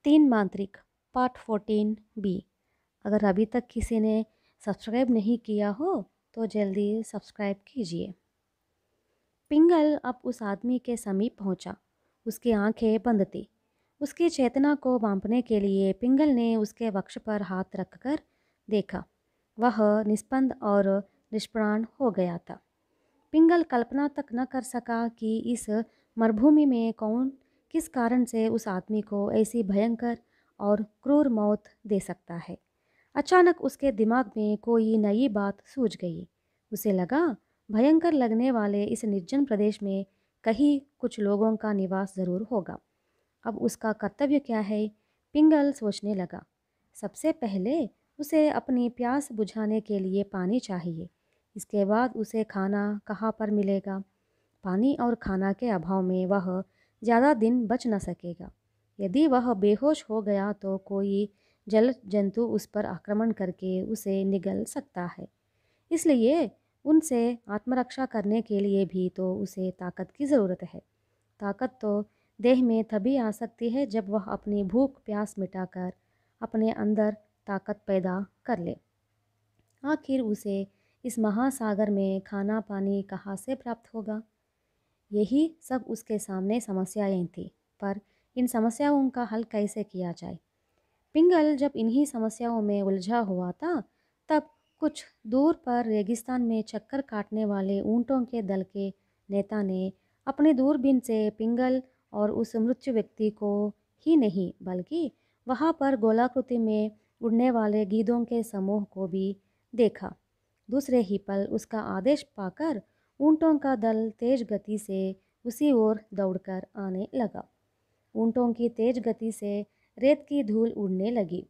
तीन मांत्रिक part 14B। अगर अभी तक किसी ने सब्सक्राइब नहीं किया हो तो जल्दी सब्सक्राइब कीजिए। पिंगल अब उस आदमी के समीप पहुंचा। उसकी आंखें बंद थी। उसकी चेतना को मापने के लिए पिंगल ने उसके वक्ष पर हाथ रखकर देखा। वह निस्पंद और निष्प्राण हो गया था। पिंगल कल्पना तक न कर सका कि इस मरुभूमि में कौन किस कारण से उस आदमी को ऐसी भयंकर और क्रूर मौत दे सकता है। अचानक उसके दिमाग में कोई नई बात सूझ गई। उसे लगा भयंकर लगने वाले इस निर्जन प्रदेश में कहीं कुछ लोगों का निवास जरूर होगा। अब उसका कर्तव्य क्या है, पिंगल सोचने लगा। सबसे पहले उसे अपनी प्यास बुझाने के लिए पानी चाहिए। इसके बाद उसे खाना कहाँ पर मिलेगा। पानी और खाना के अभाव में वह ज़्यादा दिन बच न सकेगा। यदि वह बेहोश हो गया तो कोई जल जंतु उस पर आक्रमण करके उसे निगल सकता है। इसलिए उनसे आत्मरक्षा करने के लिए भी तो उसे ताकत की ज़रूरत है। ताकत तो देह में तभी आ सकती है जब वह अपनी भूख प्यास मिटाकर अपने अंदर ताकत पैदा कर ले। आखिर उसे इस महासागर में खाना पानी कहाँ से प्राप्त होगा? यही सब उसके सामने समस्याएं थीं, पर इन समस्याओं का हल कैसे किया जाए? पिंगल जब इन्हीं समस्याओं में उलझा हुआ था, तब कुछ दूर पर रेगिस्तान में चक्कर काटने वाले ऊंटों के दल के नेता ने अपनी दूरबीन से पिंगल और उस मृत्यु व्यक्ति को ही नहीं बल्कि वहाँ पर गोलाकृति में उड़ने वाले गीदों के समूह को भी देखा। दूसरे ही पल उसका आदेश पाकर ऊंटों का दल तेज गति से उसी ओर दौड़कर आने लगा। ऊंटों की तेज गति से रेत की धूल उड़ने लगी।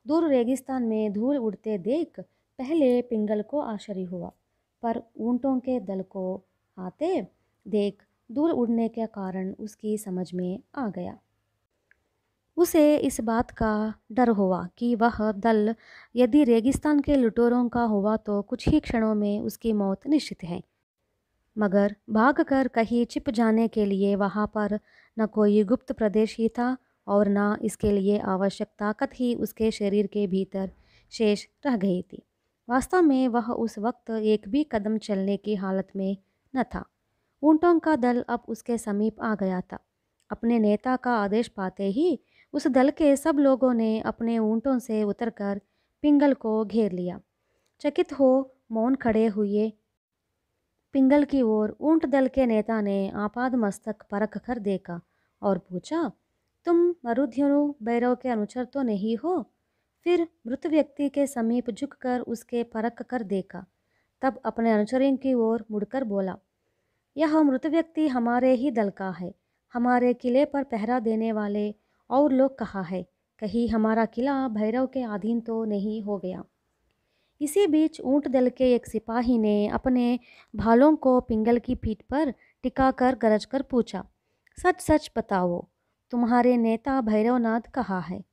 दूर रेगिस्तान में धूल उड़ते देख पहले पिंगल को आश्चर्य हुआ, पर ऊंटों के दल को आते देख धूल उड़ने के कारण उसकी समझ में आ गया। उसे इस बात का डर हुआ कि वह दल यदि रेगिस्तान के लुटेरों का हुआ तो कुछ ही क्षणों में उसकी मौत निश्चित है। मगर भागकर कहीं छिप जाने के लिए वहाँ पर न कोई गुप्त प्रदेश ही था और न इसके लिए आवश्यक ताकत ही उसके शरीर के भीतर शेष रह गई थी। वास्तव में वह उस वक्त एक भी कदम चलने की हालत में न था। ऊंटों का दल अब उसके समीप आ गया था। अपने नेता का आदेश पाते ही उस दल के सब लोगों ने अपने ऊंटों से उतरकर पिंगल को घेर लिया। चकित हो मौन खड़े हुए पिंगल की ओर ऊंट दल के नेता ने आपाद मस्तक परख कर देखा और पूछा, तुम मरुधनु भैरव के अनुचर तो नहीं हो? फिर मृत व्यक्ति के समीप झुककर उसके परख कर देखा। तब अपने अनुचरों की ओर मुड़कर बोला, यह मृत व्यक्ति हमारे ही दल का है। हमारे किले पर पहरा देने वाले और लोग कहाँ है? कहीं हमारा किला भैरव के अधीन तो नहीं हो गया? इसी बीच ऊंट दल के एक सिपाही ने अपने भालों को पिंगल की पीठ पर टिकाकर गरजकर पूछा, सच सच बताओ, तुम्हारे नेता भैरवनाथ कहाँ है?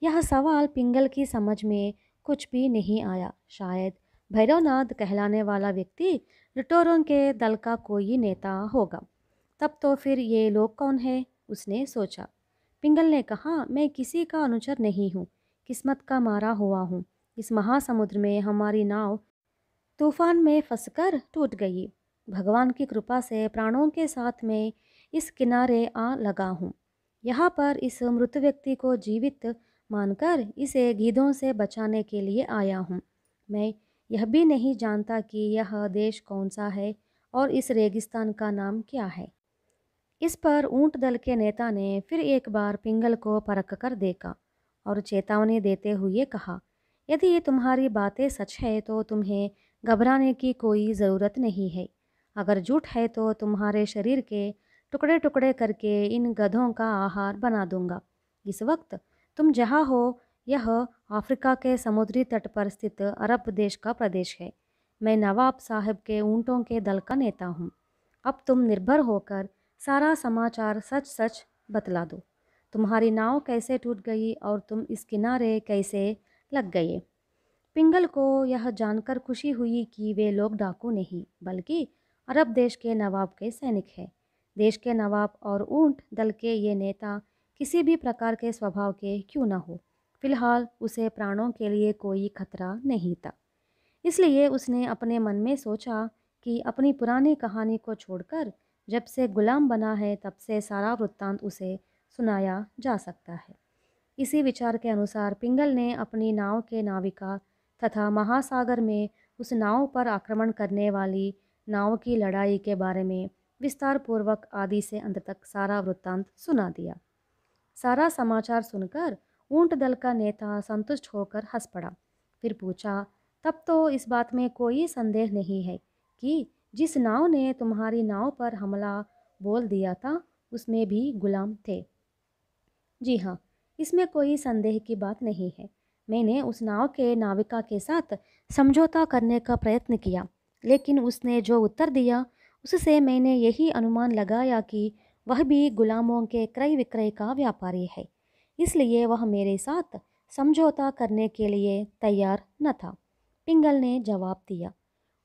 यह सवाल पिंगल की समझ में कुछ भी नहीं आया। शायद भैरवनाथ कहलाने वाला व्यक्ति लुटेरों के दल का कोई नेता होगा। तब तो फिर ये लोग कौन है? उसने सोचा। पिंगल ने कहा, मैं किसी का अनुचर नहीं हूँ, किस्मत का मारा हुआ हूँ। इस महासमुद्र में हमारी नाव तूफान में फंसकर टूट गई। भगवान की कृपा से प्राणों के साथ में इस किनारे आ लगा हूँ। यहाँ पर इस मृत व्यक्ति को जीवित मानकर इसे गीदों से बचाने के लिए आया हूँ। मैं यह भी नहीं जानता कि यह देश कौन सा है और इस रेगिस्तान का नाम क्या है। इस पर ऊंट दल के नेता ने फिर एक बार पिंगल को परख कर देखा और चेतावनी देते हुए कहा, यदि ये तुम्हारी बातें सच है तो तुम्हें घबराने की कोई ज़रूरत नहीं है। अगर झूठ है तो तुम्हारे शरीर के टुकड़े टुकड़े करके इन गधों का आहार बना दूंगा। इस वक्त तुम जहाँ हो यह अफ्रीका के समुद्री तट पर स्थित अरब देश का प्रदेश है। मैं नवाब साहब के ऊँटों के दल का नेता हूँ। अब तुम निर्भर होकर सारा समाचार सच सच बतला दो। तुम्हारी नाव कैसे टूट गई और तुम इस किनारे कैसे लग गए? पिंगल को यह जानकर खुशी हुई कि वे लोग डाकू नहीं बल्कि अरब देश के नवाब के सैनिक हैं। देश के नवाब और ऊंट दल के ये नेता किसी भी प्रकार के स्वभाव के क्यों न हो। फिलहाल उसे प्राणों के लिए कोई खतरा नहीं था। इसलिए उसने अपने मन में सोचा कि अपनी पुरानी कहानी को छोड़कर जब से गुलाम बना है तब से सारा वृत्तांत उसे सुनाया जा सकता है। इसी विचार के अनुसार पिंगल ने अपनी नाव के नाविका तथा महासागर में उस नाव पर आक्रमण करने वाली नाव की लड़ाई के बारे में विस्तार पूर्वक आदि से अंत तक सारा वृत्तांत सुना दिया। सारा समाचार सुनकर ऊंट दल का नेता संतुष्ट होकर हंस पड़ा। फिर पूछा, तब तो इस बात में कोई संदेह नहीं है कि जिस नाव ने तुम्हारी नाव पर हमला बोल दिया था उसमें भी गुलाम थे। जी हाँ, इसमें कोई संदेह की बात नहीं है। मैंने उस नाव के नाविका के साथ समझौता करने का प्रयत्न किया, लेकिन उसने जो उत्तर दिया उससे मैंने यही अनुमान लगाया कि वह भी गुलामों के क्रय विक्रय का व्यापारी है। इसलिए वह मेरे साथ समझौता करने के लिए तैयार न था, पिंगल ने जवाब दिया।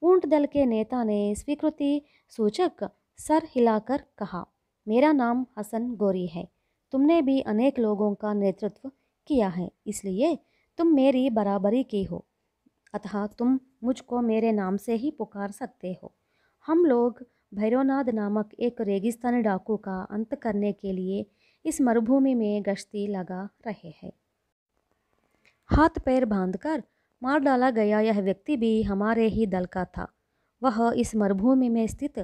ऊंट दल के नेता ने स्वीकृति सूचक सर हिलाकर कहा, मेरा नाम हसन गोरी है। तुमने भी अनेक लोगों का नेतृत्व किया है, इसलिए तुम मेरी बराबरी की हो, अतः तुम मुझको मेरे नाम से ही पुकार सकते हो। हम लोग भैरवनाथ नामक एक रेगिस्तानी डाकू का अंत करने के लिए इस मरुभूमि में गश्ती लगा रहे हैं। हाथ पैर बांधकर मार डाला गया यह व्यक्ति भी हमारे ही दल का था। वह इस मरुभूमि में स्थित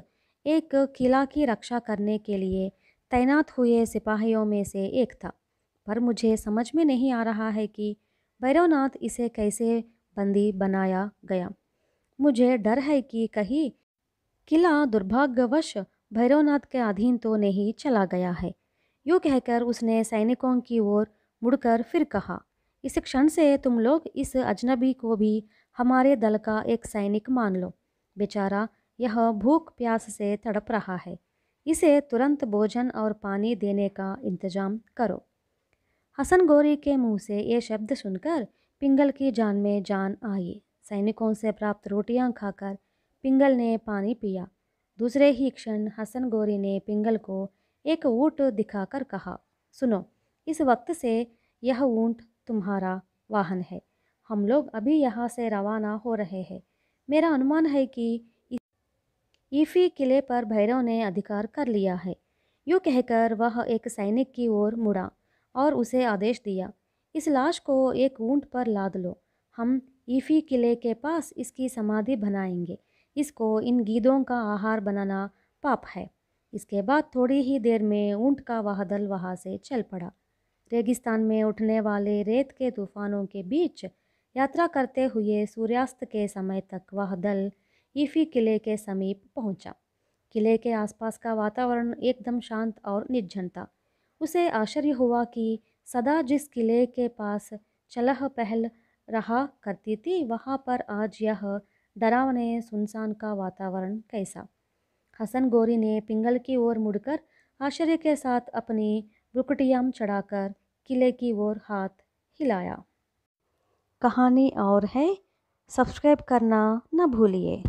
एक किला की रक्षा करने के लिए तैनात हुए सिपाहियों में से एक था, पर मुझे समझ में नहीं आ रहा है कि भैरवनाथ इसे कैसे बंदी बनाया गया। मुझे डर है कि कहीं किला दुर्भाग्यवश भैरवनाथ के अधीन तो नहीं चला गया है। यूँ कहकर उसने सैनिकों की ओर मुड़कर फिर कहा, इस क्षण से तुम लोग इस अजनबी को भी हमारे दल का एक सैनिक मान लो। बेचारा यह भूख प्यास से तड़प रहा है, इसे तुरंत भोजन और पानी देने का इंतजाम करो। हसन गोरी के मुंह से ये शब्द सुनकर पिंगल की जान में जान आई। सैनिकों से प्राप्त रोटियां खाकर पिंगल ने पानी पिया। दूसरे ही क्षण हसन गोरी ने पिंगल को एक ऊँट दिखाकर कहा, सुनो, इस वक्त से यह ऊँट तुम्हारा वाहन है। हम लोग अभी यहाँ से रवाना हो रहे हैं। मेरा अनुमान है कि ईफी किले पर भैरव ने अधिकार कर लिया है। यूँ कहकर वह एक सैनिक की ओर मुड़ा और उसे आदेश दिया, इस लाश को एक ऊँट पर लाद लो। हम ईफी किले के पास इसकी समाधि बनाएंगे। इसको इन गीदों का आहार बनाना पाप है। इसके बाद थोड़ी ही देर में ऊँट का वह दल वहाँ से चल पड़ा। रेगिस्तान में उठने वाले रेत के तूफानों के बीच यात्रा करते हुए सूर्यास्त के समय तक वह दल ईफी किले के समीप पहुंचा। किले के आसपास का वातावरण एकदम शांत और निर्जन था। उसे आश्चर्य हुआ कि सदा जिस किले के पास चहल पहल रहा करती थी, वहाँ पर आज यह डरावने सुनसान का वातावरण कैसा। हसन गोरी ने पिंगल की ओर मुड़कर आश्चर्य के साथ अपनी भ्रुकुटियाँ चढ़ाकर किले की ओर हाथ हिलाया। कहानी और है, सब्सक्राइब करना न भूलिए।